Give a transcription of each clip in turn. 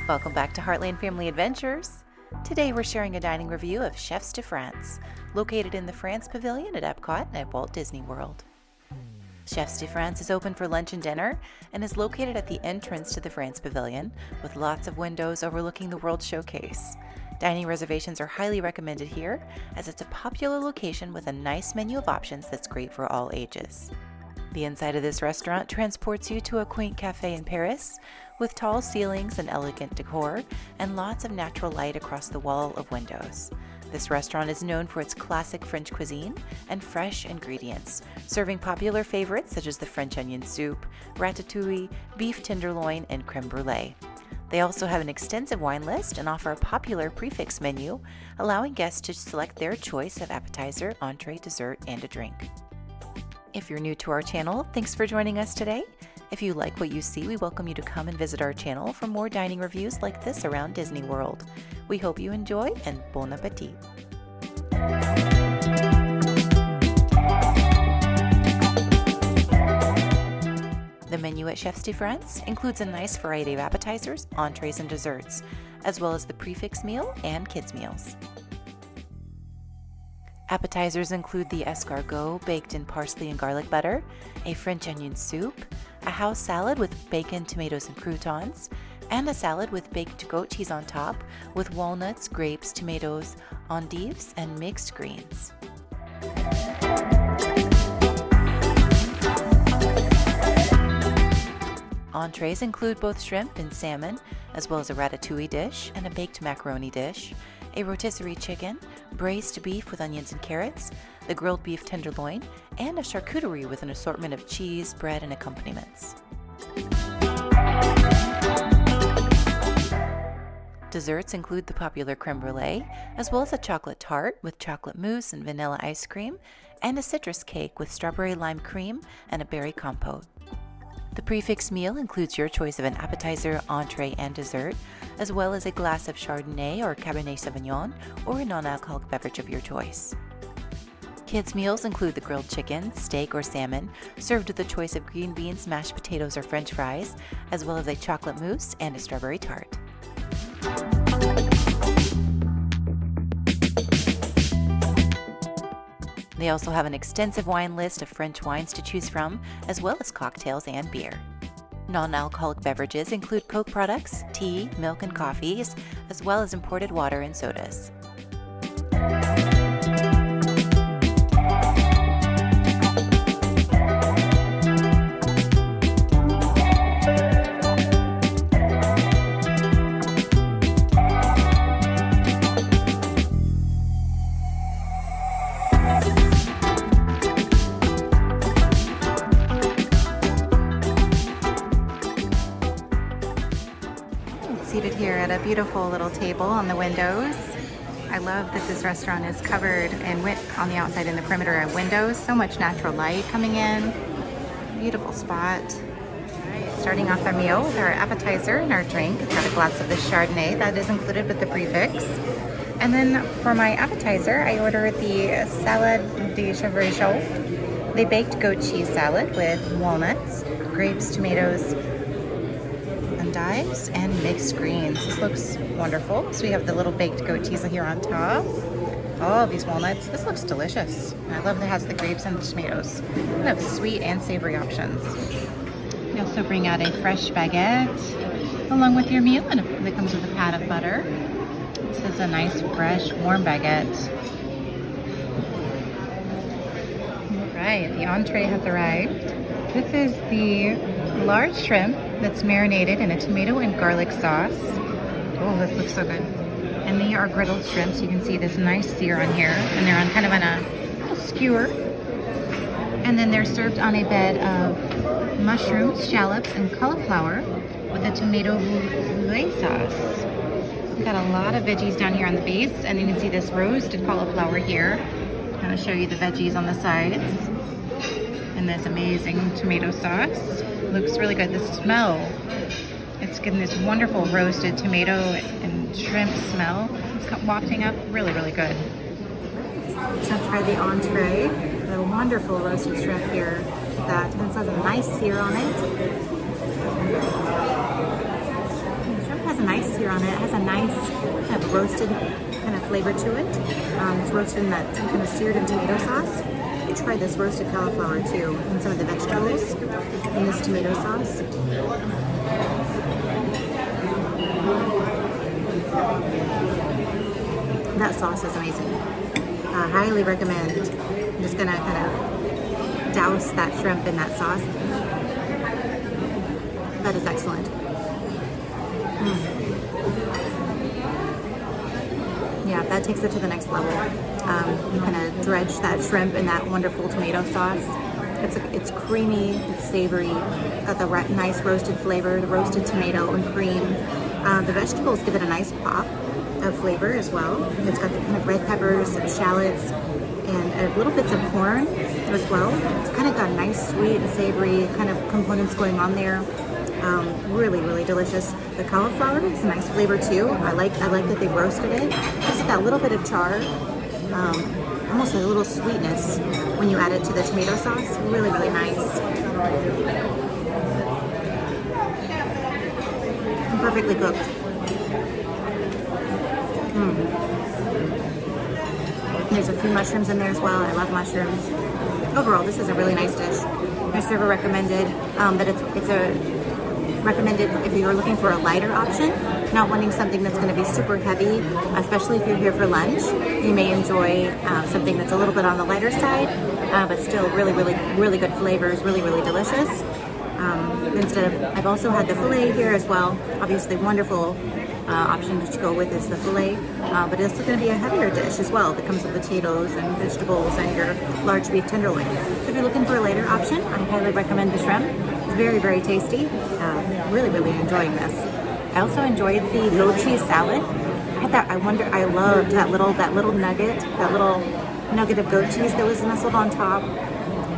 Welcome back to Heartland Family Adventures. Today we're sharing a dining review of Chefs de France, located in the France Pavilion at Epcot at Walt Disney World. Chefs de France is open for lunch and dinner and is located at the entrance to the France Pavilion with lots of windows overlooking the World Showcase. Dining reservations are highly recommended here as it's a popular location with a nice menu of options that's great for all ages. The inside of this restaurant transports you to a quaint cafe in Paris with tall ceilings and elegant decor and lots of natural light across the wall of windows. This restaurant is known for its classic French cuisine and fresh ingredients, serving popular favorites such as the French onion soup, ratatouille, beef tenderloin, and creme brûlée. They also have an extensive wine list and offer a popular Prix Fixe menu, allowing guests to select their choice of appetizer, entree, dessert, and a drink. If you're new to our channel, thanks for joining us today. If you like what you see, we welcome you to come and visit our channel for more dining reviews like this around Disney World. We hope you enjoy, and bon appetit! The menu at Chefs de France includes a nice variety of appetizers, entrees, and desserts, as well as the Prix Fixe meal and kids' meals. Appetizers include the escargot baked in parsley and garlic butter, a French onion soup, a house salad with bacon, tomatoes, and croutons, and a salad with baked goat cheese on top with walnuts, grapes, tomatoes, endives, and mixed greens. Entrees include both shrimp and salmon, as well as a ratatouille dish and a baked macaroni dish, a rotisserie chicken, braised beef with onions and carrots, the grilled beef tenderloin, and a charcuterie with an assortment of cheese, bread, and accompaniments. Desserts include the popular creme brulee, as well as a chocolate tart with chocolate mousse and vanilla ice cream, and a citrus cake with strawberry lime cream and a berry compote. The Prix Fixe meal includes your choice of an appetizer, entree, and dessert, as well as a glass of Chardonnay or Cabernet Sauvignon, or a non-alcoholic beverage of your choice. Kids' meals include the grilled chicken, steak, or salmon, served with a choice of green beans, mashed potatoes, or French fries, as well as a chocolate mousse and a strawberry tart. They also have an extensive wine list of French wines to choose from, as well as cocktails and beer. Non-alcoholic beverages include Coke products, tea, milk, and coffees, as well as imported water and sodas. Seated here at a beautiful little table on the windows. I love that this restaurant is covered and on the outside in the perimeter of windows. So much natural light coming in. Beautiful spot. Alright, starting off our meal with our appetizer and our drink. I've got a glass of the Chardonnay that is included with the Prix Fixe. And then for my appetizer, I ordered the salad de chevreau, the baked goat cheese salad with walnuts, grapes, tomatoes, endives, and mixed greens. This looks wonderful. So we have the little baked goat cheese here on top. Oh, these walnuts. This looks delicious. I love that it has the grapes and the tomatoes. We have sweet and savory options. We also bring out a fresh baguette along with your meal, and it comes with a pat of butter. This is a nice, fresh, warm baguette. All right, the entree has arrived. This is the large shrimp that's marinated in a tomato and garlic sauce. Oh, this looks so good. And they are griddled shrimp, so you can see this nice sear on here. And they're on kind of on a little skewer. And then they're served on a bed of mushrooms, shallots, and cauliflower with a tomato brûlée sauce. We've got a lot of veggies down here on the base, and you can see this roasted cauliflower here. I'm going to show you the veggies on the sides. And this amazing tomato sauce. Looks really good. The smell, it's getting this wonderful roasted tomato and shrimp smell. It's wafting up really, really good. Let's now try the entree. The wonderful roasted shrimp here. That this has a nice sear on it. The shrimp has a nice sear on it. It has a nice kind of roasted kind of flavor to it. It's roasted in that kind of seared in tomato sauce. I tried this roasted cauliflower too, and some of the vegetables in this tomato sauce. That sauce is amazing. Highly recommend. I'm just gonna kind of douse that shrimp in that sauce. That is excellent. Yeah, that takes it to the next level. You kind of dredge that shrimp in that wonderful tomato sauce. It's creamy, it's savory, got the nice roasted flavor, the roasted tomato and cream. The vegetables give it a nice pop of flavor as well. It's got the kind of red peppers and shallots and little bits of corn as well. It's kind of got nice sweet and savory kind of components going on there. Really, really delicious. The cauliflower is a nice flavor too. I like that they roasted it. Just that little bit of char, almost a little sweetness when you add it to the tomato sauce. Really, really nice. And perfectly cooked. There's a few mushrooms in there as well. I love mushrooms. Overall, this is a really nice dish. My server recommended that it's a recommended if you're looking for a lighter option, not wanting something that's going to be super heavy, especially if you're here for lunch. You may enjoy something that's a little bit on the lighter side, but still really, really, really good flavors, really, really delicious. I've also had the filet here as well. Obviously, wonderful option to go with is the filet, but it's going to be a heavier dish as well that comes with potatoes and vegetables and your large beef tenderloin. So if you're looking for a lighter option, I highly recommend the shrimp. It's very, very tasty. Really, really enjoying this. I also enjoyed the goat cheese salad. I loved that little nugget of goat cheese that was nestled on top.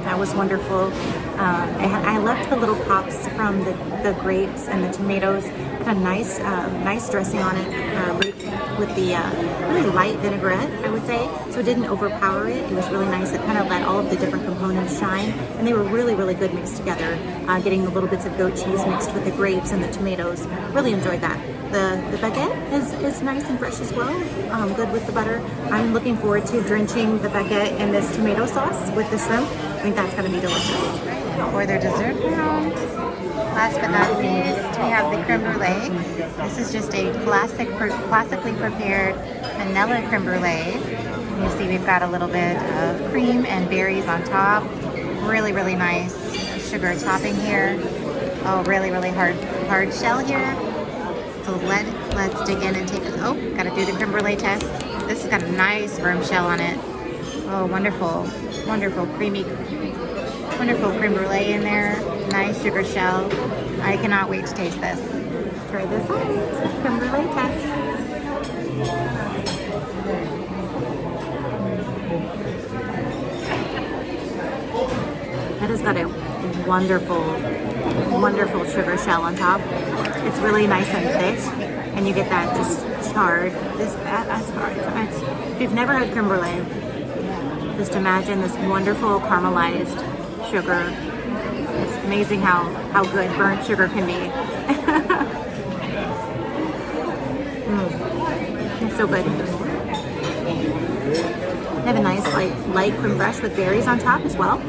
That was wonderful. I loved the little pops from the grapes and the tomatoes. It had a nice dressing on it with the really light vinaigrette, I would say. So it didn't overpower it. It was really nice. It kind of let all of the different components shine, and they were really, really good mixed together. Getting the little bits of goat cheese mixed with the grapes and the tomatoes. Really enjoyed that. The baguette is nice and fresh as well. Good with the butter. I'm looking forward to drenching the baguette in this tomato sauce with the shrimp. I think that's going to be delicious. For their dessert round, last but not least, we have the creme brulee. This is just a classically prepared vanilla creme brulee. You see we've got a little bit of cream and berries on top. Really, really nice sugar topping here. Oh, really, really hard shell here. So let's dig in and take it. Oh, gotta do the creme brulee test. This has got a nice firm shell on it. Oh, wonderful, wonderful creamy, wonderful creme brulee in there. Nice sugar shell. I cannot wait to taste this. Let's try this out. Creme brulee test. That has got a wonderful, wonderful sugar shell on top. It's really nice and thick, and you get that just charred. If you've never had creme brulee, just imagine this wonderful caramelized sugar. It's amazing how good burnt sugar can be. It's so good. They have a nice light creme fraiche with berries on top as well.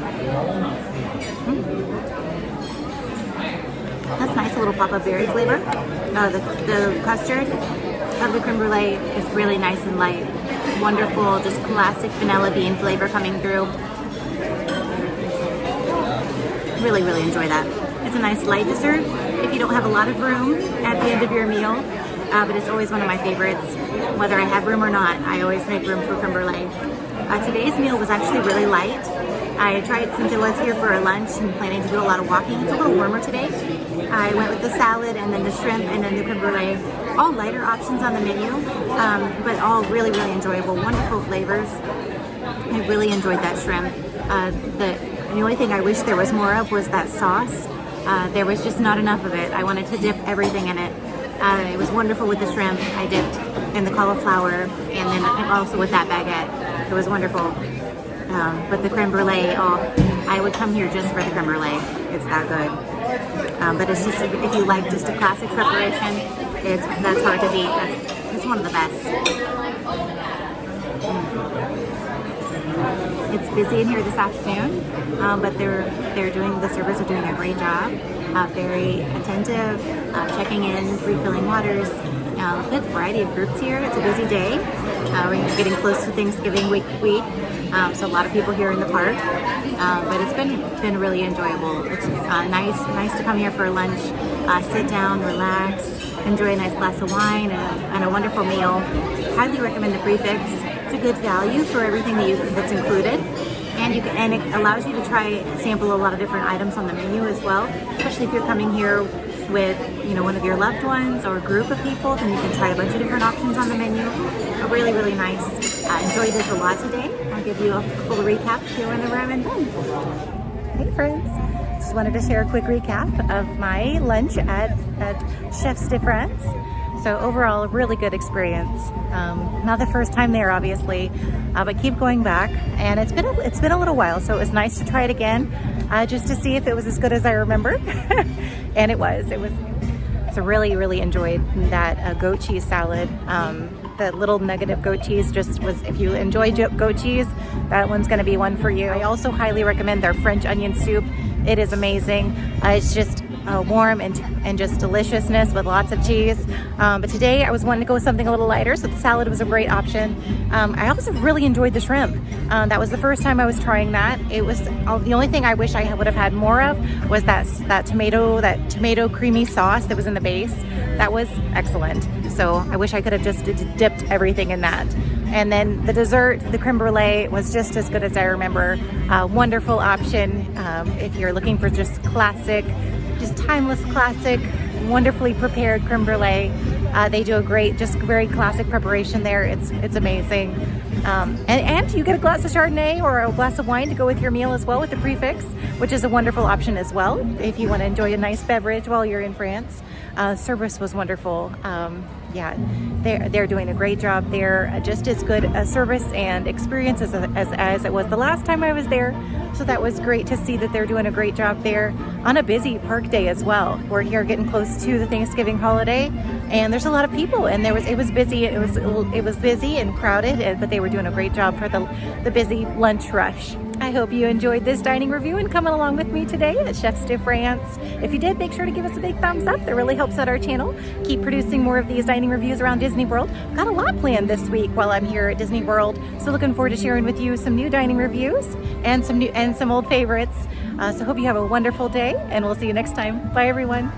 That's nice, a little pop of berry flavor. The custard of the creme brulee is really nice and light. Wonderful, just classic vanilla bean flavor coming through. Really, really enjoy that. It's a nice light dessert if you don't have a lot of room at the end of your meal, but it's always one of my favorites. Whether I have room or not, I always make room for creme brulee. Today's meal was actually really light. I tried, since it was here for a lunch and planning to do a lot of walking, it's a little warmer today. I went with the salad and then the shrimp and then the creme brulee. All lighter options on the menu, but all really, really enjoyable, wonderful flavors. I really enjoyed that shrimp. The only thing I wish there was more of was that sauce. There was just not enough of it. I wanted to dip everything in it. It was wonderful with the shrimp. I dipped in the cauliflower and then also with that baguette. It was wonderful. But the creme brulee, oh, I would come here just for the creme brulee. It's that good. But it's just, if you like just a classic preparation, that's hard to beat. It's one of the best. It's busy in here this afternoon, but the servers are doing a great job. Very attentive, checking in, refilling waters. Good variety of groups here. It's a busy day. We're getting close to Thanksgiving week, so a lot of people here in the park. But it's been really enjoyable. It's nice to come here for lunch, sit down, relax, enjoy a nice glass of wine and a wonderful meal. Highly recommend the Prix Fixe. It's a good value for everything that's included. And it allows you to sample a lot of different items on the menu as well, especially if you're coming here with one of your loved ones or a group of people, then you can try a bunch of different options on the menu. Really, really nice. I enjoyed this a lot today. I'll give you a full recap here whenever I'm done. Hey friends, just wanted to share a quick recap of my lunch at Chefs de France. So overall, a really good experience. Not the first time there, obviously, but keep going back. And it's been a little while, so it was nice to try it again, just to see if it was as good as I remember. And it was. So really enjoyed that goat cheese salad. The little nugget of goat cheese just was, if you enjoy goat cheese, that one's going to be one for you. I also highly recommend their French onion soup. It is amazing. It's just warm and just deliciousness with lots of cheese. But today I was wanting to go with something a little lighter, so the salad was a great option. I also really enjoyed the shrimp. That was the first time I was trying that. It was the only thing I wish I would have had more of was that tomato creamy sauce that was in the base. That was excellent. So I wish I could have just dipped everything in that. And then the dessert, the creme brulee, was just as good as I remember. Wonderful option if you're looking for just classic, just timeless classic, wonderfully prepared creme brulee. They do a great, just very classic preparation there. It's amazing. And you get a glass of Chardonnay or a glass of wine to go with your meal as well with the Prix Fixe, which is a wonderful option as well if you want to enjoy a nice beverage while you're in France. Service was wonderful. Yeah, they're doing a great job there. Just as good a service and experience as it was the last time I was there. So that was great to see that they're doing a great job there on a busy park day as well. We're here getting close to the Thanksgiving holiday, and there's a lot of people, and it was busy. It was busy and crowded, but they were doing a great job for the busy lunch rush. I hope you enjoyed this dining review and coming along with me today at Chefs de France. If you did, make sure to give us a big thumbs up. That really helps out our channel. Keep producing more of these dining reviews around Disney World. Got a lot planned this week while I'm here at Disney World, so looking forward to sharing with you some new dining reviews and some old favorites. So hope you have a wonderful day, and we'll see you next time. Bye everyone.